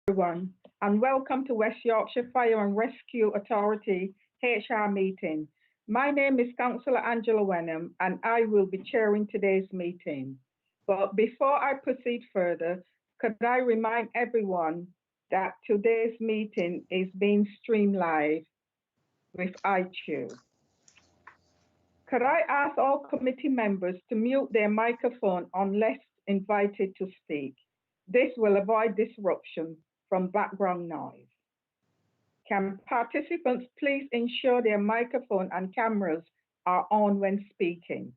everyone, and welcome to West Yorkshire Fire and Rescue Authority HR meeting. My name is Councillor Angela Wenham, and I will be chairing today's meeting. But before I proceed further, could I remind everyone that today's meeting is being streamed live with iTunes. Could I ask all committee members to mute their microphone unless invited to speak? This will avoid disruption from background noise. Can participants please ensure their microphone and cameras are on when speaking?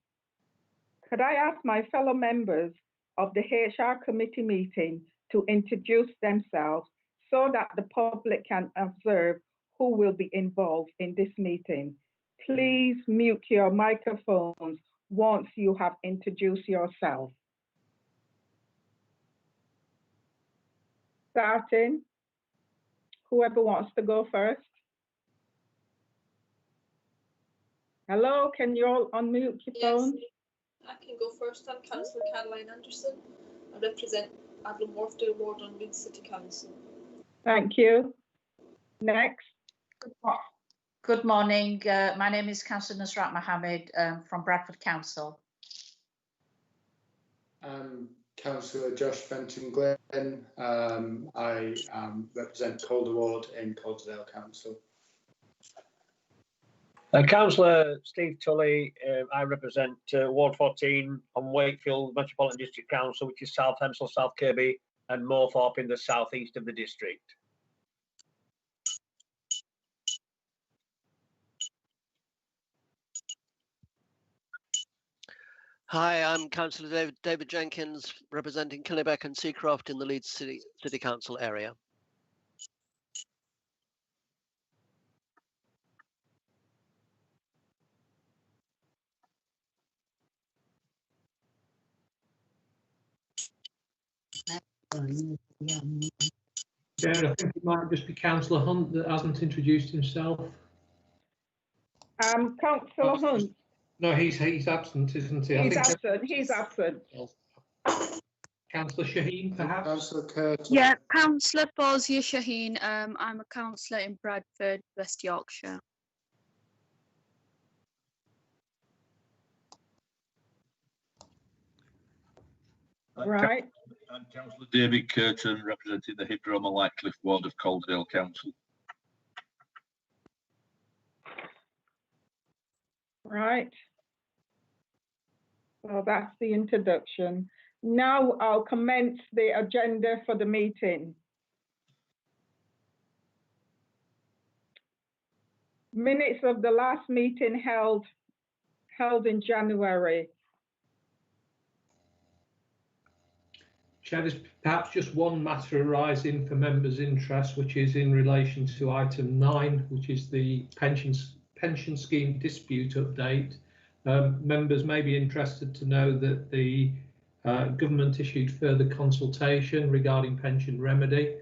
Could I ask my fellow members of the HR committee meeting to introduce themselves so that the public can observe who will be involved in this meeting? Please mute your microphones once you have introduced yourself. Starting, whoever wants to go first. Hello, can you all unmute your phone? I can go first. I'm Councillor Caroline Anderson. I represent Adlam Wharfdale Ward on Leeds City Council. Thank you. Next. Good morning. My name is Councillor Nusrat Mohammed from Bradford Council. Councillor Josh Fenton Glenn. I represent Calder Ward in Calderdale Council. Councillor Steve Tully. I represent Ward 14 on Wakefield Metropolitan District Council, which is South Hemsall, South Kirby and Moorthorpe in the southeast of the district. Hi, I'm Councillor David Jenkins, representing Killybeck and Seacroft in the Leeds City Council area. Chair, I think it might just be Councillor Hunt that hasn't introduced himself. Councillor Hunt. No, he's absent, isn't he? He's absent. Councillor Shaheen, perhaps? Councillor Curtin. Yeah, Councillor Fawzia Shaheen. I'm a councillor in Bradford, West Yorkshire. Right. I'm Councillor David Curtin, representing the Hippodrome and Lightcliffe Ward of Calderdale Council. Right. Well, that's the introduction. Now I'll commence the agenda for the meeting. Minutes of the last meeting held in January. Chair, there's perhaps just one matter arising for members' interest, which is in relation to item 9, which is the pension scheme dispute update. Members may be interested to know that the government issued further consultation regarding pension remedy,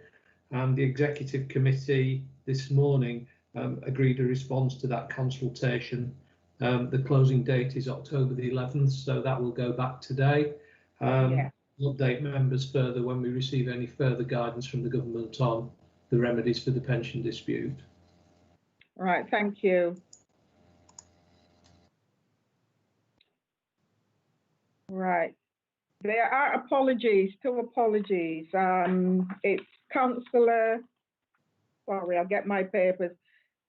and the executive committee this morning agreed a response to that consultation. The closing date is October the 11th, so that will go back today. Yeah. We'll update members further when we receive any further guidance from the government on the remedies for the pension dispute. Right, thank you. Right. There are two apologies. It's Councillor, sorry, I'll get my papers.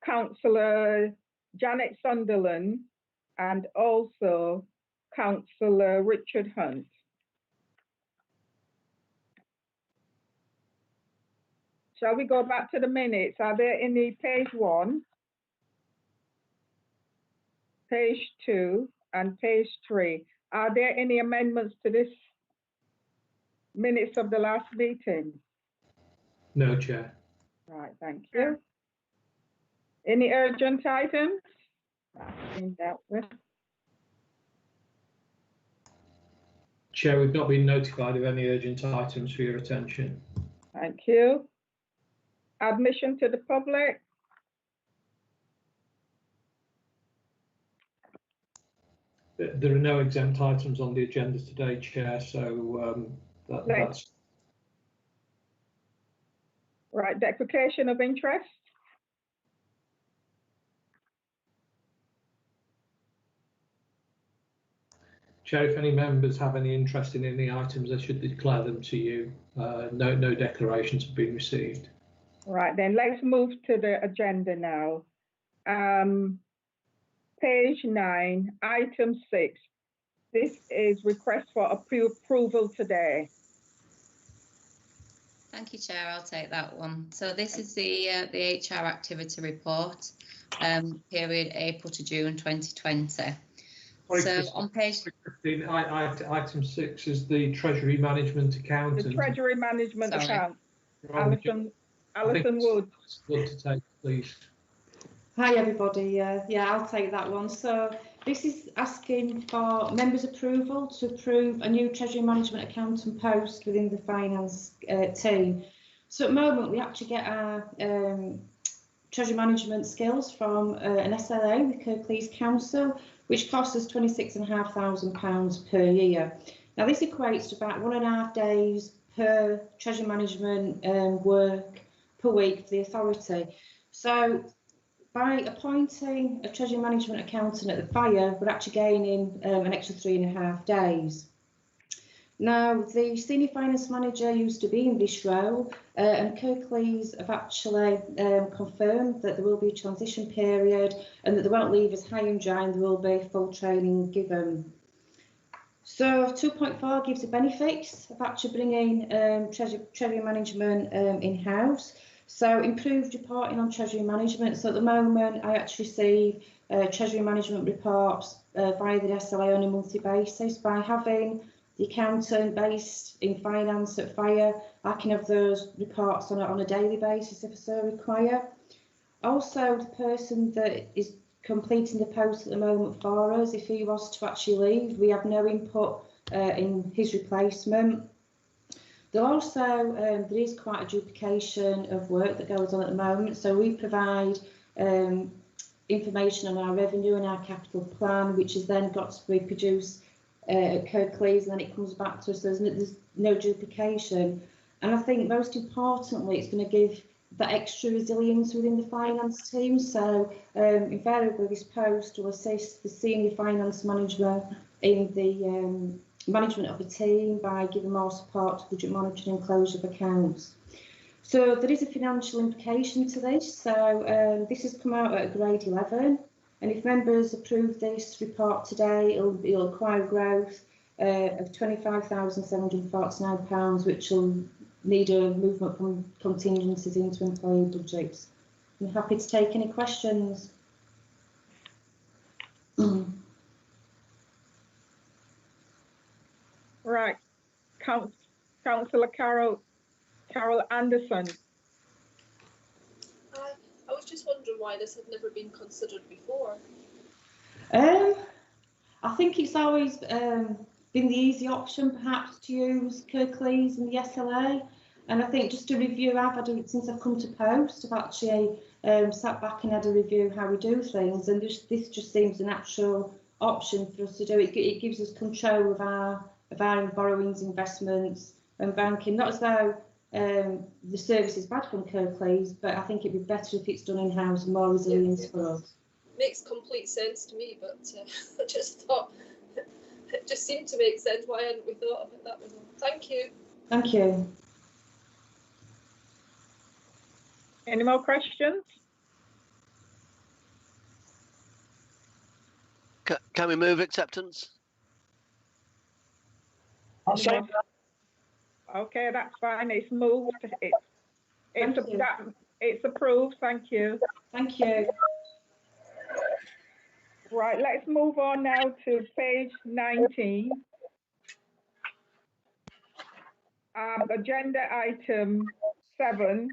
Councillor Janet Sunderland and also Councillor Richard Hunt. Shall we go back to the minutes? Are there any page 1, page 2, and page 3? Are there any amendments to this minutes of the last meeting? No, Chair. Right, thank you. Any urgent items? That's been dealt with. Chair, we've not been notified of any urgent items for your attention. Thank you. Admission to the public. There are no exempt items on the agenda today, Chair, so that's Right, declaration of interest. Chair, if any members have any interest in any items, they should declare them to you. No declarations have been received. Right, then let's move to the agenda now. Page 9, item 6. This is request for approval today. Thank you, Chair. I'll take that one. So this is the HR activity report, period April to June 2020. Sorry, So Christine, on page, item 6 is the Treasury Management account. The Treasury Management Sorry. account. Alison Wood. Wood to take, please. Hi everybody, yeah, I'll take that one. So this is asking for members' approval to approve a new Treasury Management accountant post within the finance team. So at the moment we actually get our Treasury Management skills from an SLA with Kirklees Council, which costs us £26,500 per year. Now this equates to about 1.5 days per Treasury Management work per week for the authority. So by appointing a Treasury Management accountant at the fire, we're actually gaining an extra 3.5 days. Now, the Senior Finance Manager used to be in this role, and Kirklees have actually confirmed that there will be a transition period and that they won't leave us high and dry and there will be full training given. So 2.4 gives the benefits of actually bringing Treasury Management in-house. So improved reporting on Treasury Management. So at the moment, I actually receive Treasury Management reports via the SLA on a monthly basis. By having the accountant based in finance at fire, I can have those reports on a daily basis if I so require. Also, the person that is completing the post at the moment for us, if he was to actually leave, we have no input in his replacement. There is quite a duplication of work that goes on at the moment. So we provide information on our revenue and our capital plan, which is then got to be produced at Kirklees, and then it comes back to us. There's no duplication. And I think most importantly, it's going to give that extra resilience within the finance team. So invariably this post will assist the senior finance manager in the management of the team by giving more support to budget monitoring and closure of accounts. So there is a financial implication to this. So this has come out at a grade 11, and if members approve this report today, it'll acquire growth of £25,749, which will need a movement from contingencies into employee budgets. I'm happy to take any questions. Right, Councillor Carol Anderson. I was just wondering why this had never been considered before. I think it's always been the easy option, perhaps, to use Kirklees and the SLA. And I think just to review, I've had it since I've come to post. I've actually sat back and had a review of how we do things, and this just seems a natural option for us to do. It gives us control of our borrowings, investments and banking. Not as though the service is bad from Kirklees, but I think it'd be better if it's done in-house and more resilience for us. Makes complete sense to me, but I just thought it just seemed to make sense. Why hadn't we thought of it that way? Thank you. Thank you. Any more questions? Can we move acceptance? I'll say that. Okay, that's fine. It's moved. It's approved. Thank you. Thank you. Right, let's move on now to page 19. Agenda item 7.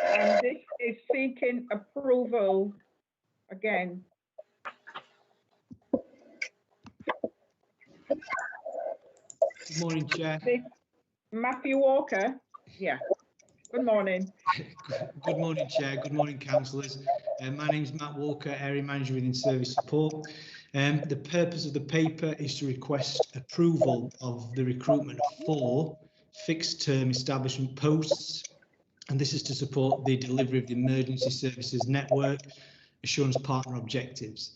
And this is seeking approval again. Good morning, Chair. Matthew Walker. Yeah. Good morning. Good morning, Chair. Good morning, councillors. My name is Matt Walker, Area Manager within Service Support. The purpose of the paper is to request approval of the recruitment of 4 fixed term establishment posts, and this is to support the delivery of the emergency services network assurance partner objectives.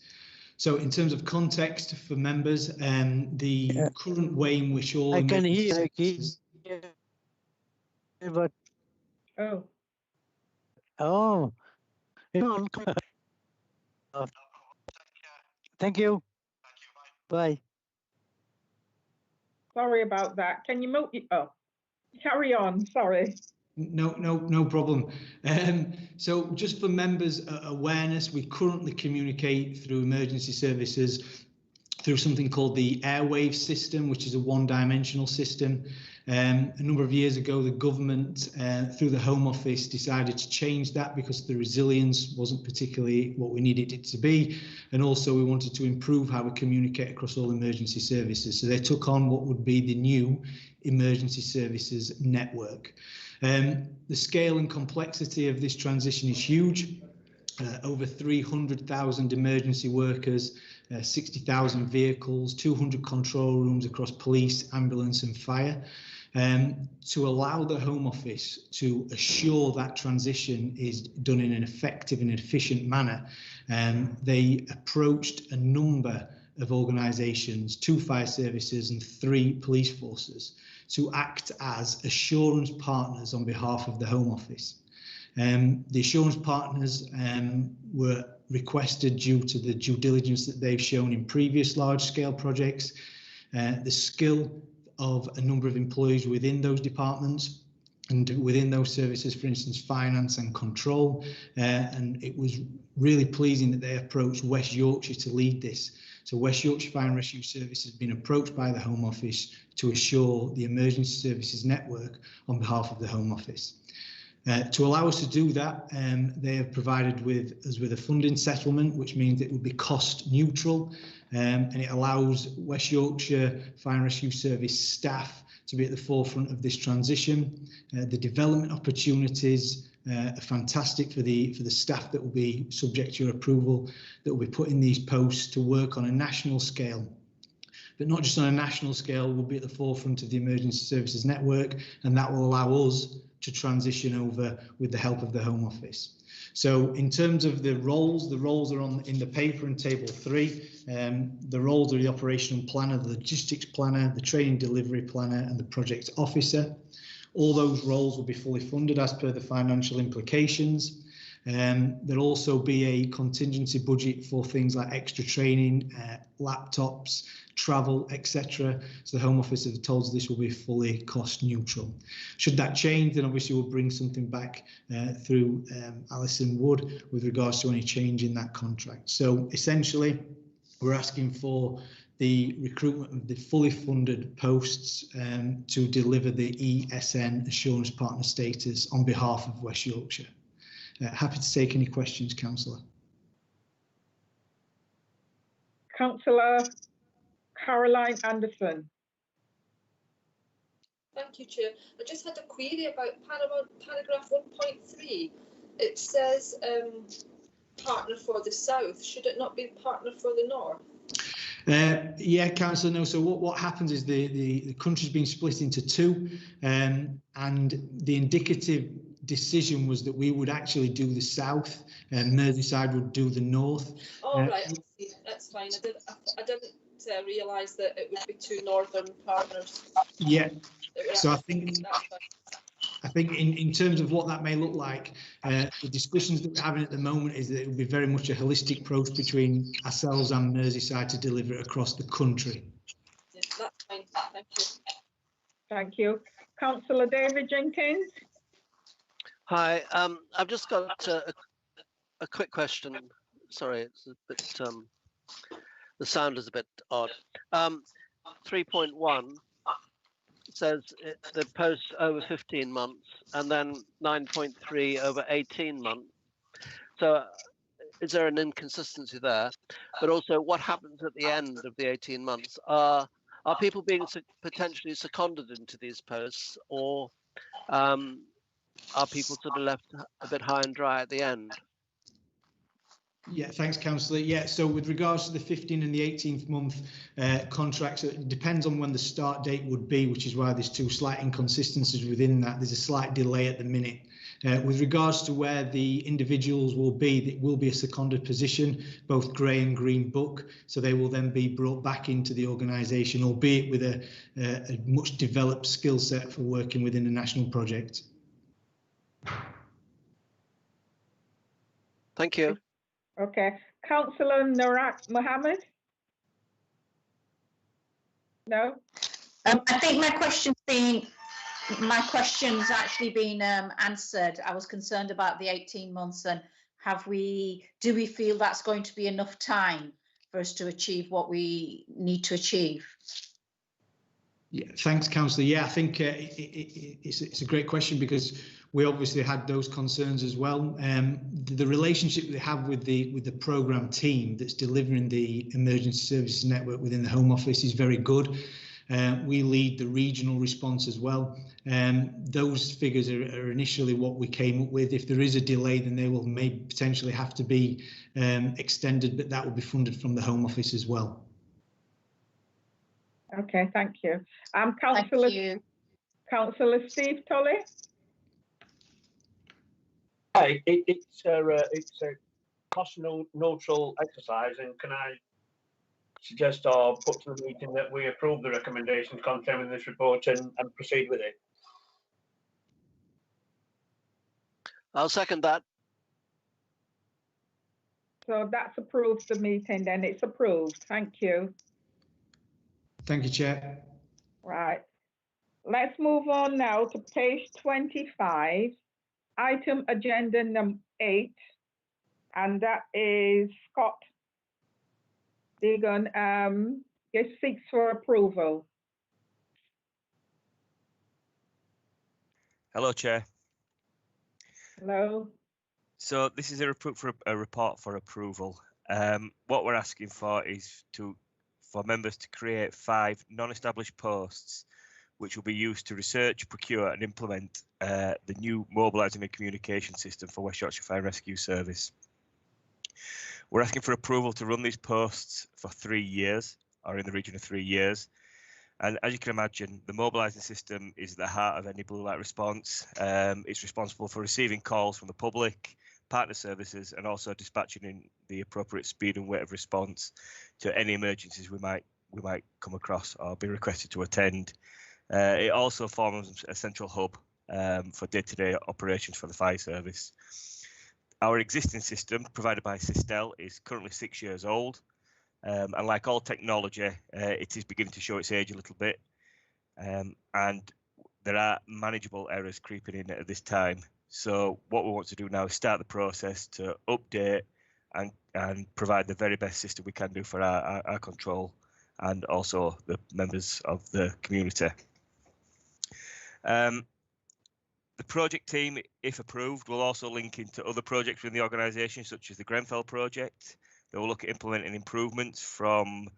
So in terms of context for members, the current way in which all I can emergency hear, services- but oh, thank you. Bye. Sorry about that. Can you move? Oh, carry on. Sorry. No problem. So just for members' awareness, we currently communicate through emergency services through something called the Airwave system, which is a one-dimensional system. A number of years ago, the government, through the Home Office, decided to change that because the resilience wasn't particularly what we needed it to be. And also we wanted to improve how we communicate across all emergency services. So they took on what would be the new emergency services network. The scale and complexity of this transition is huge. Over 300,000 emergency workers, 60,000 vehicles, 200 control rooms across police, ambulance and fire. To allow the Home Office to assure that transition is done in an effective and efficient manner, they approached a number of organisations, 2 fire services and 3 police forces, to act as assurance partners on behalf of the Home Office. The assurance partners were requested due to the due diligence that they've shown in previous large-scale projects, the skill of a number of employees within those departments and within those services, for instance, finance and control. And it was really pleasing that they approached West Yorkshire to lead this. So West Yorkshire Fire and Rescue Service has been approached by the Home Office to assure the emergency services network on behalf of the Home Office. To allow us to do that, they have provided us with a funding settlement, which means it will be cost neutral, and it allows West Yorkshire Fire and Rescue Service staff to be at the forefront of this transition. The development opportunities are fantastic for the staff that will be subject to your approval, that will be put in these posts to work on a national scale. But not just on a national scale, we'll be at the forefront of the emergency services network, and that will allow us to transition over with the help of the Home Office. So in terms of the roles are in the paper in table 3. The roles are the operational planner, the logistics planner, the training delivery planner and the project officer. All those roles will be fully funded as per the financial implications. There'll also be a contingency budget for things like extra training, laptops, travel, etc. So the Home Office have told us this will be fully cost neutral. Should that change, then obviously we'll bring something back through Alison Wood with regards to any change in that contract. So essentially, we're asking for the recruitment of the fully funded posts to deliver the ESN assurance partner status on behalf of West Yorkshire. Happy to take any questions, Councillor. Councillor Caroline Anderson. Thank you, Chair. I just had a query about paragraph 1.3. It says partner for the south. Should it not be partner for the north? Yeah, Councillor, no. So what happens is the country's been split into 2, and the indicative decision was that we would actually do the south and Merseyside would do the north. Oh, right, I see. That's fine. I didn't realise that it would be 2 northern partners. Yeah, so I think in terms of what that may look like, the discussions that we're having at the moment is that it will be very much a holistic approach between ourselves and Merseyside to deliver it across the country. Yeah, that's fine. Thank you. Thank you. Councillor David Jenkins. Hi, I've just got a quick question. Sorry, it's a bit, the sound is a bit odd. 3.1 says the post over 15 months and then 9.3 over 18 months. So is there an inconsistency there? But also what happens at the end of the 18 months? Are people being potentially seconded into these posts, or are people sort of left a bit high and dry at the end? Yeah, thanks, Councillor. Yeah, so with regards to the 15th and the 18th month contracts, it depends on when the start date would be, which is why there's two slight inconsistencies within that. There's a slight delay at the minute. With regards to where the individuals will be, it will be a seconded position, both grey and green book, so they will then be brought back into the organisation, albeit with a much developed skill set for working within a national project. Thank you. Okay. Councillor Narak Mohammed? No? I think my question's actually been answered. I was concerned about the 18 months and do we feel that's going to be enough time for us to achieve what we need to achieve? Yeah, thanks, Councillor. Yeah, I think it's a great question because we obviously had those concerns as well. The relationship we have with the programme team that's delivering the emergency services network within the Home Office is very good. We lead the regional response as well. Those figures are initially what we came up with. If there is a delay, then they will potentially have to be extended, but that will be funded from the Home Office as well. Okay, thank you. Councillor Steve Tully? Hi, it's a cost neutral exercise, and can I suggest or put to the meeting that we approve the recommendations contained in this report and proceed with it? I'll second that. So that's approved the meeting, then it's approved. Thank you. Thank you, Chair. Right. Let's move on now to page 25, item agenda number 8, and that is Scott Deegan. It seeks for approval. Hello, Chair. Hello. So this is a report for approval. What we're asking for is for members to create 5 non-established posts which will be used to research, procure and implement the new mobilising and communication system for West Yorkshire Fire and Rescue Service. We're asking for approval to run these posts for 3 years, or in the region of 3 years. And as you can imagine, the mobilising system is at the heart of any blue light response. It's responsible for receiving calls from the public, partner services, and also dispatching in the appropriate speed and weight of response to any emergencies we might come across or be requested to attend. It also forms a central hub for day-to-day operations for the fire service. Our existing system, provided by Sistel, is currently 6 years old. And like all technology, it is beginning to show its age a little bit. And there are manageable errors creeping in at this time. So what we want to do now is start the process to update and provide the very best system we can do for our control and also the members of the community. The project team, if approved, will also link into other projects within the organisation, such as the Grenfell project. They will look at implementing improvements from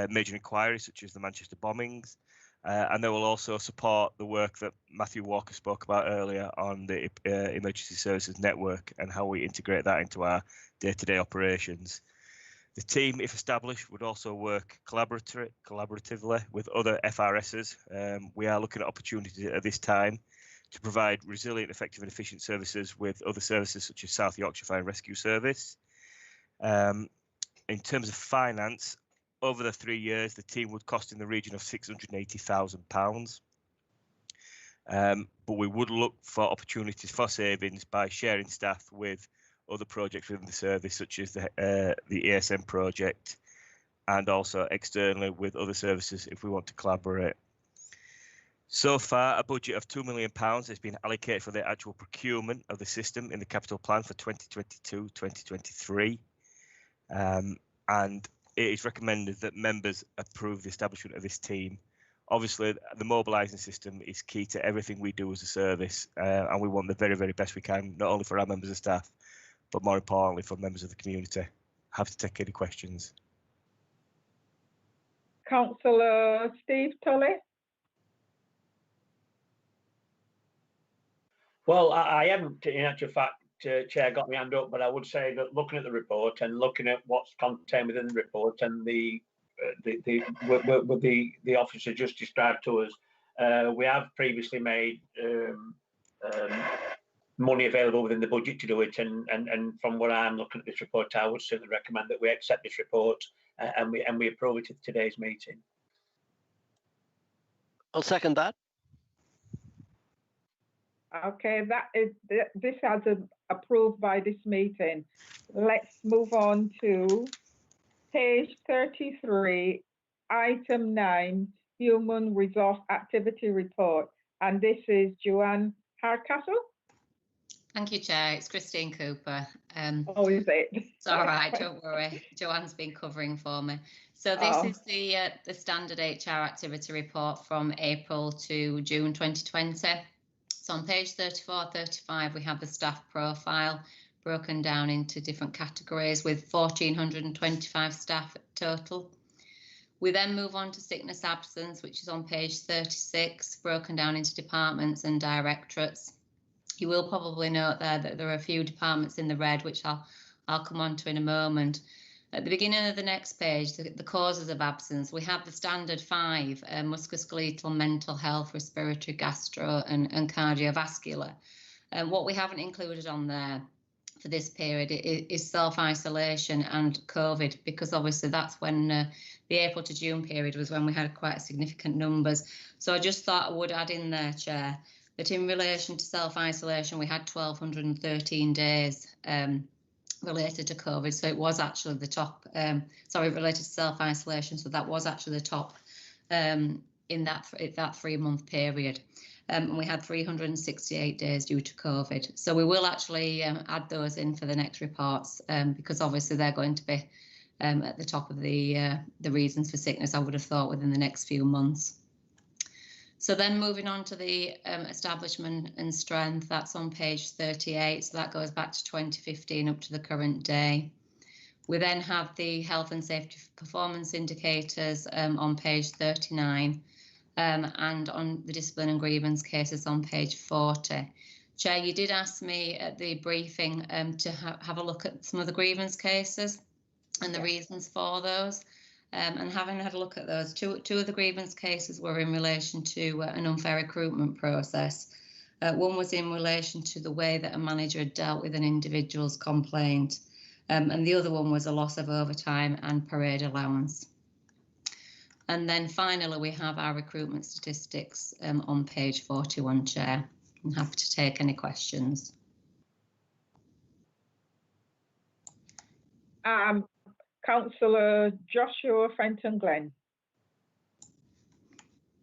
major inquiries, such as the Manchester bombings, and they will also support the work that Matthew Walker spoke about earlier on the emergency services network and how we integrate that into our day-to-day operations. The team, if established, would also work collaboratively with other FRSs. We are looking at opportunities at this time to provide resilient, effective and efficient services with other services such as South Yorkshire Fire and Rescue Service. In terms of finance, over the 3 years, the team would cost in the region of £680,000. But we would look for opportunities for savings by sharing staff with other projects within the service, such as the ASM project, and also externally with other services if we want to collaborate. So far, a budget of £2 million has been allocated for the actual procurement of the system in the capital plan for 2022-2023. And it is recommended that members approve the establishment of this team. Obviously, the mobilising system is key to everything we do as a service, and we want the very, very best we can, not only for our members of staff, but more importantly for members of the community. Happy to take any questions. Councillor Steve Tully. Well, I haven't, in actual fact, Chair got my hand up, but I would say that looking at the report and looking at what's contained within the report and the officer just described to us, we have previously made money available within the budget to do it, and from what I'm looking at this report, I would certainly recommend that we accept this report and we approve it at today's meeting. I'll second that. Okay, this has approved by this meeting. Let's move on to page 33, item 9, Human Resource Activity Report. And this is Joanne Hardcastle. Thank you, Chair. It's Christine Cooper. Oh, is it? It's all right, don't worry. Joanne's been covering for me. So this is the standard HR activity report from April to June 2020. So on page 34, 35, we have the staff profile broken down into different categories with 1,425 staff total. We then move on to sickness absence, which is on page 36, broken down into departments and directorates. You will probably note there that there are a few departments in the red, which I'll come on to in a moment. At the beginning of the next page, the causes of absence, we have the standard 5, musculoskeletal, mental health, respiratory, gastro and cardiovascular. And what we haven't included on there for this period is self-isolation and COVID, because obviously that's when the April to June period was when we had quite significant numbers. So I just thought I would add in there, Chair, that in relation to self-isolation, we had 1,213 days related to COVID. So it was actually the top, related to self-isolation. So that was actually the top in that 3-month period. And we had 368 days due to COVID. So we will actually add those in for the next reports because obviously they're going to be at the top of the reasons for sickness, I would have thought, within the next few months. So then moving on to the establishment and strength, that's on page 38. So that goes back to 2015 up to the current day. We then have the health and safety performance indicators on page 39 and on the discipline and grievance cases on page 40. Chair, you did ask me at the briefing to have a look at some of the grievance cases and the reasons for those. And having had a look at those, two of the grievance cases were in relation to an unfair recruitment process. One was in relation to the way that a manager had dealt with an individual's complaint, and the other one was a loss of overtime and parade allowance. And then finally, we have our recruitment statistics on page 41, Chair. I'm happy to take any questions. Councillor Joshua Fenton Glenn.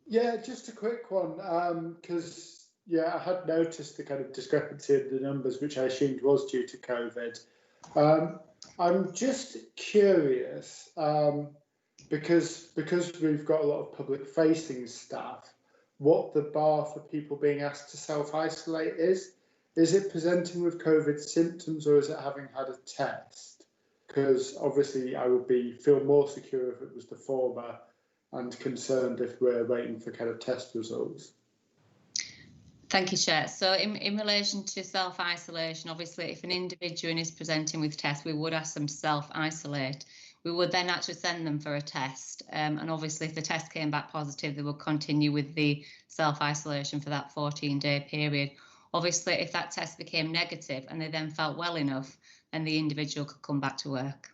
Yeah, just a quick one, because I had noticed the kind of discrepancy in the numbers, which I assumed was due to COVID. I'm just curious, because we've got a lot of public-facing staff, what the bar for people being asked to self-isolate is. Is it presenting with COVID symptoms, or is it having had a test? Because obviously I would feel more secure if it was the former, and concerned if we're waiting for kind of test results. Thank you, Chair. So in relation to self-isolation, obviously if an individual is presenting with tests, we would ask them to self-isolate. We would then actually send them for a test. And obviously if the test came back positive, they would continue with the self-isolation for that 14-day period. Obviously, if that test became negative and they then felt well enough, then the individual could come back to work.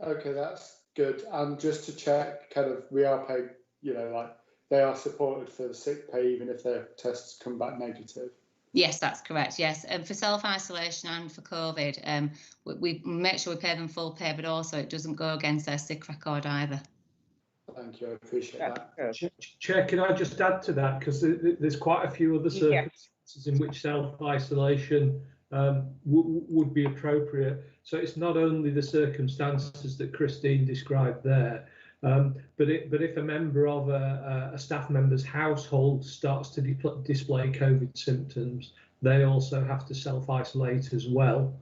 Okay, that's good. And just to check, kind of, we are paid, like they are supported for the sick pay even if their tests come back negative. Yes, that's correct. Yes, and for self-isolation and for COVID, we make sure we pay them full pay, but also it doesn't go against their sick record either. Thank you, I appreciate that. Chair, can I just add to that, because there's quite a few other circumstances in which self-isolation would be appropriate. So it's not only the circumstances that Christine described there, but if a member of a staff member's household starts to display COVID symptoms, they also have to self-isolate as well,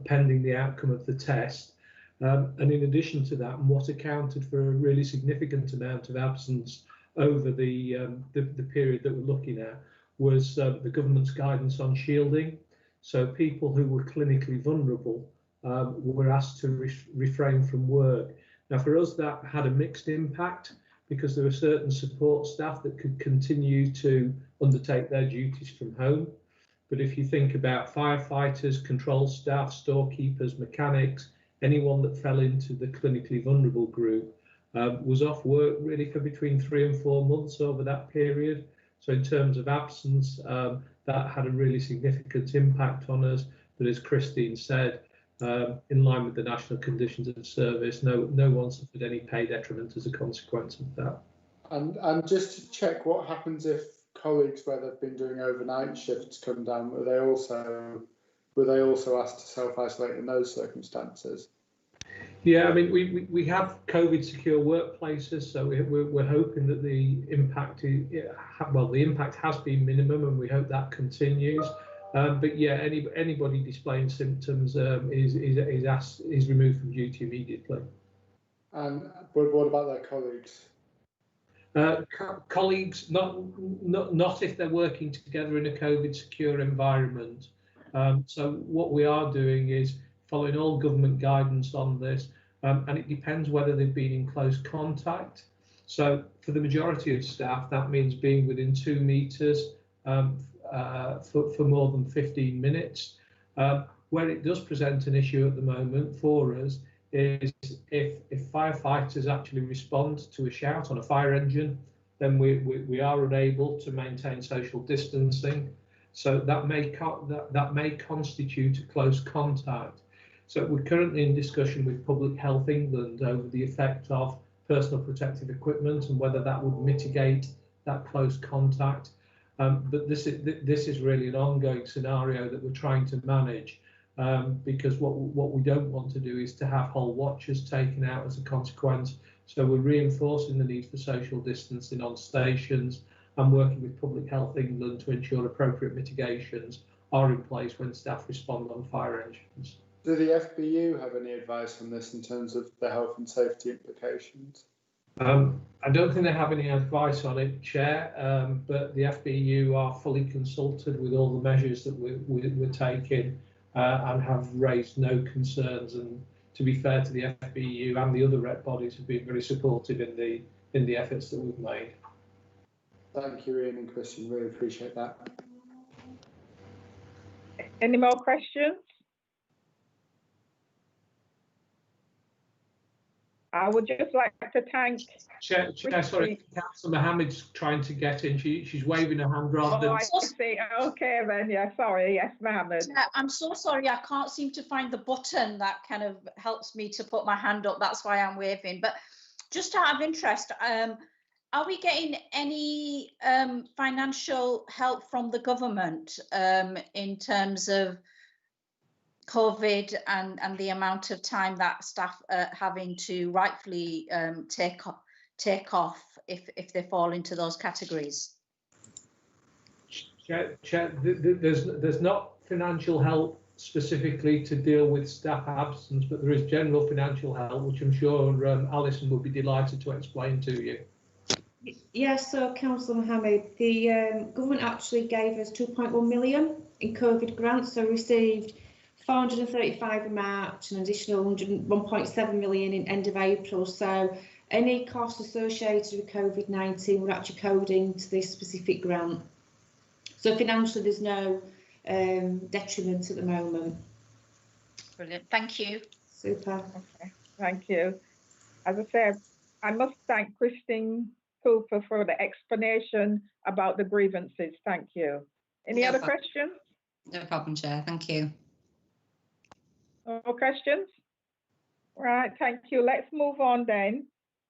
pending the outcome of the test. And in addition to that, what accounted for a really significant amount of absence over the period that we're looking at was the government's guidance on shielding. So people who were clinically vulnerable were asked to refrain from work. Now, for us, that had a mixed impact because there were certain support staff that could continue to undertake their duties from home. But if you think about firefighters, control staff, storekeepers, mechanics, anyone that fell into the clinically vulnerable group was off work really for between 3 and 4 months over that period. So in terms of absence, that had a really significant impact on us. But as Christine said, in line with the national conditions of service, no one suffered any pay detriment as a consequence of that. And just to check, what happens if colleagues where they've been doing overnight shifts come down? Were they also asked to self-isolate in those circumstances? Yeah, I mean, we have COVID secure workplaces, so we're hoping that the impact the impact has been minimum, and we hope that continues. But yeah, anybody displaying symptoms is removed from duty immediately. And what about their colleagues? Colleagues, not if they're working together in a COVID secure environment. So what we are doing is following all government guidance on this, and it depends whether they've been in close contact. So for the majority of staff, that means being within 2 meters for more than 15 minutes. Where it does present an issue at the moment for us is if firefighters actually respond to a shout on a fire engine, then we are unable to maintain social distancing. So that may constitute a close contact. So we're currently in discussion with Public Health England over the effect of personal protective equipment and whether that would mitigate that close contact. But this is really an ongoing scenario that we're trying to manage, because what we don't want to do is to have whole watches taken out as a consequence. So we're reinforcing the need for social distancing on stations and working with Public Health England to ensure appropriate mitigations are in place when staff respond on fire engines. Do the FBU have any advice on this in terms of the health and safety implications? I don't think they have any advice on it, Chair, but the FBU are fully consulted with all the measures that we're taking and have raised no concerns. And to be fair to the FBU and the other rep bodies, have been very supportive in the efforts that we've made. Thank you, Ian and Christian. Really appreciate that. Any more questions? I would just like to thank. Chair, sorry, Councillor Mohammed's trying to get in. She's waving her hand rather than. I see. Okay, then. Yeah, sorry. Yes, Mohammed. I'm so sorry. I can't seem to find the button that kind of helps me to put my hand up. That's why I'm waving. But just out of interest, are we getting any financial help from the government in terms of COVID and the amount of time that staff are having to rightfully take off if they fall into those categories? Chair, there's not financial help specifically to deal with staff absence, but there is general financial help, which I'm sure Alison will be delighted to explain to you. Yes, so Councillor Mohammed, the government actually gave us 2.1 million in COVID grants, so received 435 in March and an additional 1.7 million in end of April. So any costs associated with COVID-19 were actually coding to this specific grant. So financially, there's no detriment at the moment. Brilliant. Thank you. Super. Okay. Thank you. As I said, I must thank Christine Cooper for the explanation about the grievances. Thank you. Any other questions? No problem, Chair. Thank you. No questions? Right, thank you. Let's move on then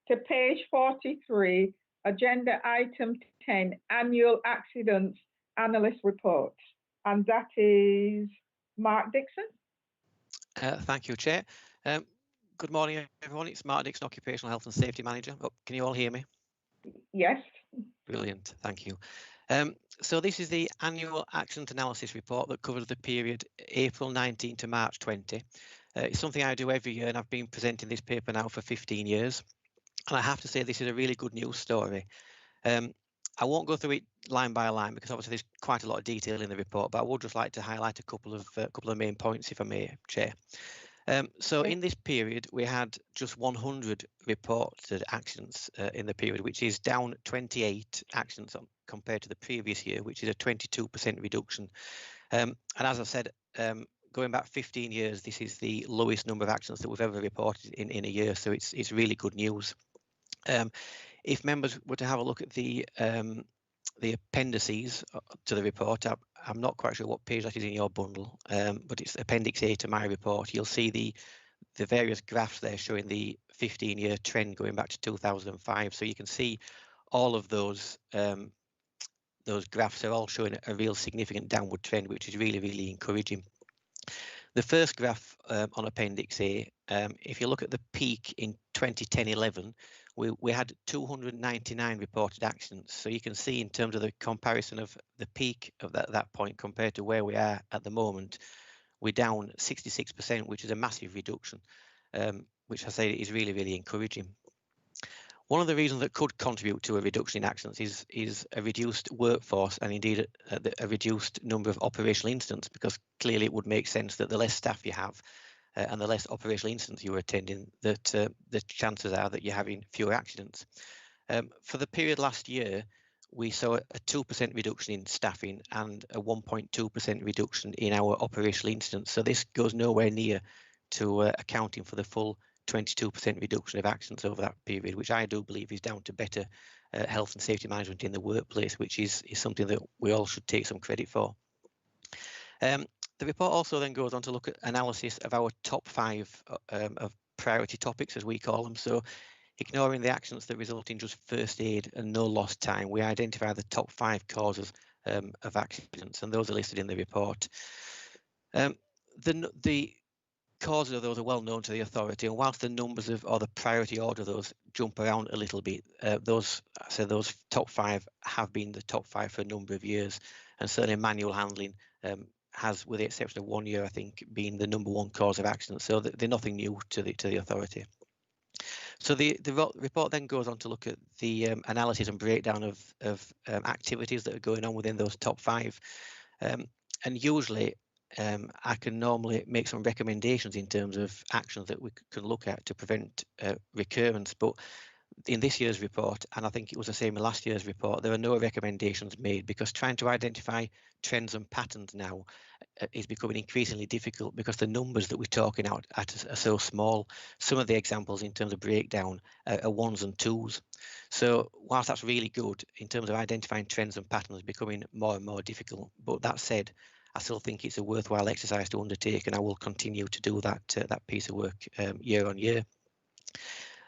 to page 43, agenda item 10, annual accidents analyst report. And that is Mark Dixon. Thank you, Chair. Good morning, everyone. It's Mark Dixon, Occupational Health and Safety Manager. Oh, can you all hear me? Yes. Brilliant, thank you. So this is the annual accident analysis report that covers the period April 19 to March 20. It's something I do every year, and I've been presenting this paper now for 15 years. And I have to say this is a really good news story. I won't go through it line by line because obviously there's quite a lot of detail in the report, but I would just like to highlight a couple of main points, if I may, Chair. So in this period, we had just 100 reported accidents in the period, which is down 28 accidents compared to the previous year, which is a 22% reduction. And as I said, going back 15 years, this is the lowest number of accidents that we've ever reported in a year, so it's really good news. If members were to have a look at the appendices to the report, I'm not quite sure what page that is in your bundle, but it's Appendix A to my report. You'll see the various graphs there showing the 15-year trend going back to 2005. So you can see all of those graphs are all showing a real significant downward trend, which is really, really encouraging. The first graph on Appendix A, if you look at the peak in 2010-11, we had 299 reported accidents. So you can see in terms of the comparison of the peak of that point compared to where we are at the moment, we're down 66%, which is a massive reduction, which I say is really, really encouraging. One of the reasons that could contribute to a reduction in accidents is a reduced workforce and indeed a reduced number of operational incidents, because clearly it would make sense that the less staff you have and the less operational incidents you are attending, that the chances are that you're having fewer accidents. For the period last year, we saw a 2% reduction in staffing and a 1.2% reduction in our operational incidents. So this goes nowhere near to accounting for the full 22% reduction of accidents over that period, which I do believe is down to better health and safety management in the workplace, which is something that we all should take some credit for. The report also then goes on to look at analysis of our top 5 of priority topics, as we call them. So ignoring the accidents that result in just first aid and no lost time, we identify the top 5 causes of accidents, and those are listed in the report. The causes of those are well known to the authority, and whilst the numbers of or the priority order of those jump around a little bit, those top 5 have been the top 5 for a number of years, and certainly manual handling has, with the exception of 1 year, I think, been the #1 cause of accident. So they're nothing new to the authority. So the report then goes on to look at the analysis and breakdown of activities that are going on within those top 5, and usually I can normally make some recommendations in terms of actions that we can look at to prevent recurrence. But in this year's report, and I think it was the same in last year's report, there are no recommendations made, because trying to identify trends and patterns now is becoming increasingly difficult because the numbers that we're talking out at are so small. Some of the examples in terms of breakdown are 1s and 2s. So whilst that's really good in terms of identifying trends and patterns, becoming more and more difficult. But that said, I still think it's a worthwhile exercise to undertake, and I will continue to do that piece of work year on year.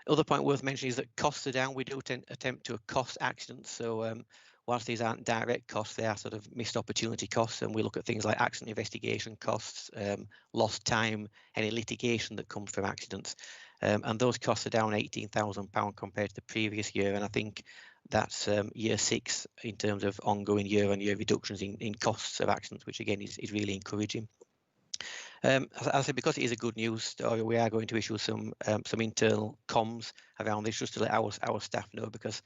Other point worth mentioning is that costs are down. We do attempt to cost accidents. So whilst these aren't direct costs, they are sort of missed opportunity costs. And we look at things like accident investigation costs, lost time, any litigation that comes from accidents. And those costs are down £18,000 compared to the previous year. And I think that's year 6 in terms of ongoing year-on-year reductions in costs of accidents, which again is really encouraging. As I said, because it is a good news story, we are going to issue some internal comms around this just to let our staff know, because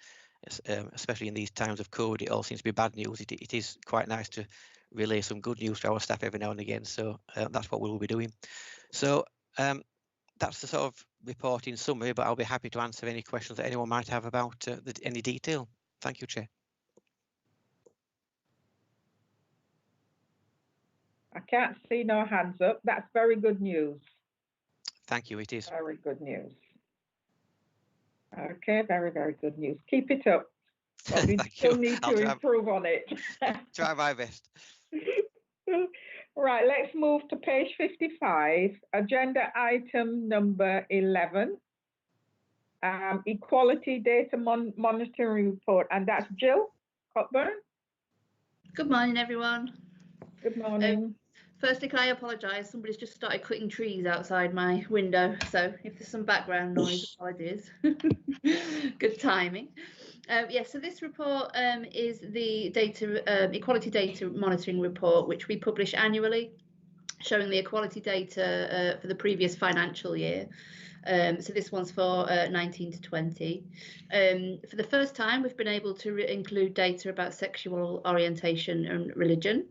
especially in these times of COVID, it all seems to be bad news. It is quite nice to relay some good news to our staff every now and again. So that's what we will be doing. So that's the sort of report in summary, but I'll be happy to answer any questions that anyone might have about any detail. Thank you, Chair. I can't see no hands up. That's very good news. Thank you, it is. Very good news. Okay, very, very good news. Keep it up. But we still need to improve on it. Try my best. Right, let's move to page 55, agenda item number 11, equality data monitoring report, and that's Jill Cockburn. Good morning, everyone. Good morning. Firstly, can I apologise? Somebody's just started cutting trees outside my window, so if there's some background noise, apologies. Good timing. So this report is the equality data monitoring report, which we publish annually. showing the equality data for the previous financial year. So this one's for 19 to 20. For the first time, we've been able to include data about sexual orientation and religion.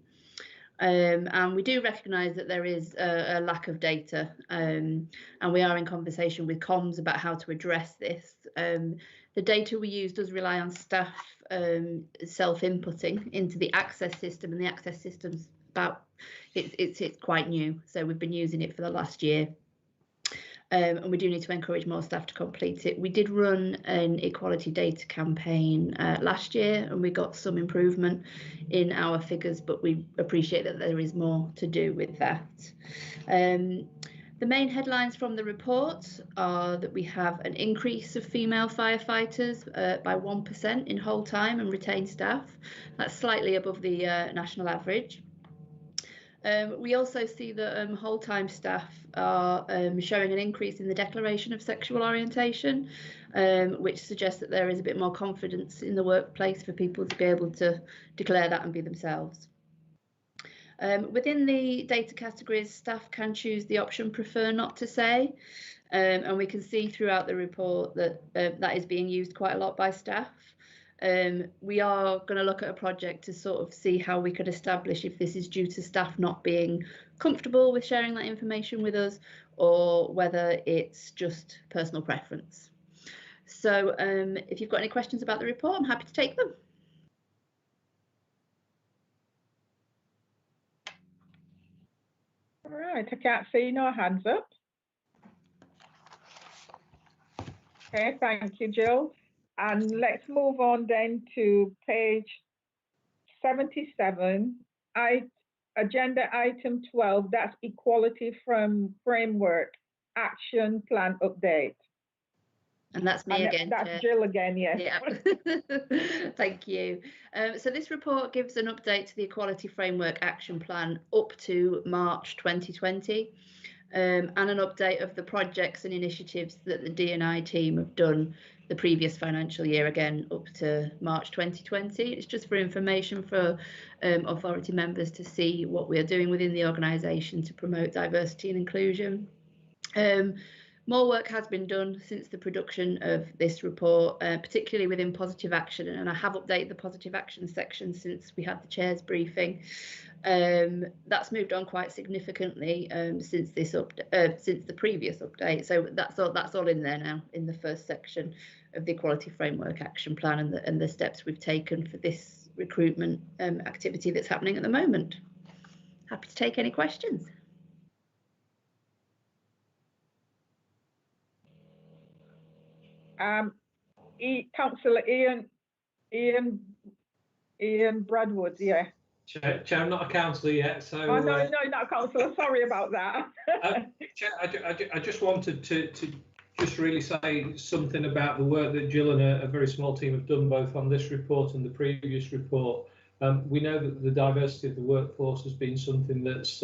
And we do recognise that there is a lack of data, and we are in conversation with comms about how to address this. The data we use does rely on staff self-inputting into the access system, and the access system's it's quite new, so we've been using it for the last year. And we do need to encourage more staff to complete it. We did run an equality data campaign last year, and we got some improvement in our figures, but we appreciate that there is more to do with that. The main headlines from the report are that we have an increase of female firefighters by 1% in whole time and retained staff. That's slightly above the national average. We also see that whole-time staff are showing an increase in the declaration of sexual orientation, which suggests that there is a bit more confidence in the workplace for people to be able to declare that and be themselves. Within the data categories, staff can choose the option prefer not to say, and we can see throughout the report that that is being used quite a lot by staff. We are going to look at a project to sort of see how we could establish if this is due to staff not being comfortable with sharing that information with us, or whether it's just personal preference. So if you've got any questions about the report, I'm happy to take them. All right, I can't see no hands up. Okay, thank you, Jill. And let's move on then to page 77, agenda item 12, that's equality framework action plan update. And that's me again. That's Jill again, yes. Yeah. Thank you. So this report gives an update to the Equality Framework Action Plan up to March 2020, and an update of the projects and initiatives that the D&I team have done the previous financial year, again up to March 2020. It's just for information for authority members to see what we are doing within the organisation to promote diversity and inclusion. More work has been done since the production of this report, particularly within positive action, and I have updated the positive action section since we had the chair's briefing. That's moved on quite significantly since the previous update. So that's all in there now in the first section of the Equality Framework Action Plan, and the steps we've taken for this recruitment activity that's happening at the moment. Happy to take any questions. Councillor Ian Bradwood, yeah. Chair, I'm not a councillor yet, so. Oh no, not a councillor. Sorry about that. Chair, I just wanted to just really say something about the work that Jill and a very small team have done both on this report and the previous report. We know that the diversity of the workforce has been something that's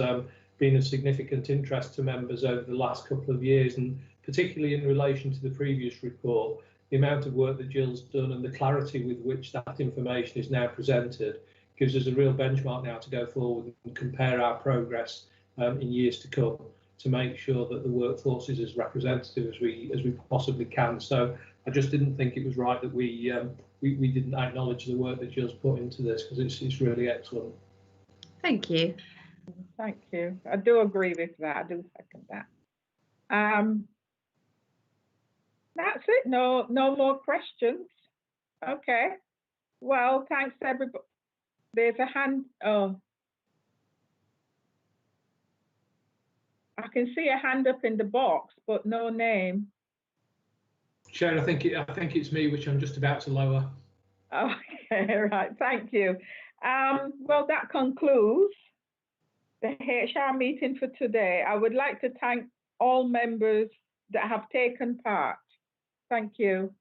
been of significant interest to members over the last couple of years, and particularly in relation to the previous report, the amount of work that Jill's done and the clarity with which that information is now presented gives us a real benchmark now to go forward and compare our progress in years to come to make sure that the workforce is as representative as we possibly can. So I just didn't think it was right that we didn't acknowledge the work that Jill's put into this, because it's really excellent. Thank you. Thank you. I do agree with that. I do second that. That's it. No more questions. Okay. Well, thanks everybody. There's a hand. Oh, I can see a hand up in the box, but no name. Chair, I think it's me, which I'm just about to lower. Okay, right. Thank you. Well, that concludes the HR meeting for today. I would like to thank all members that have taken part. Thank you.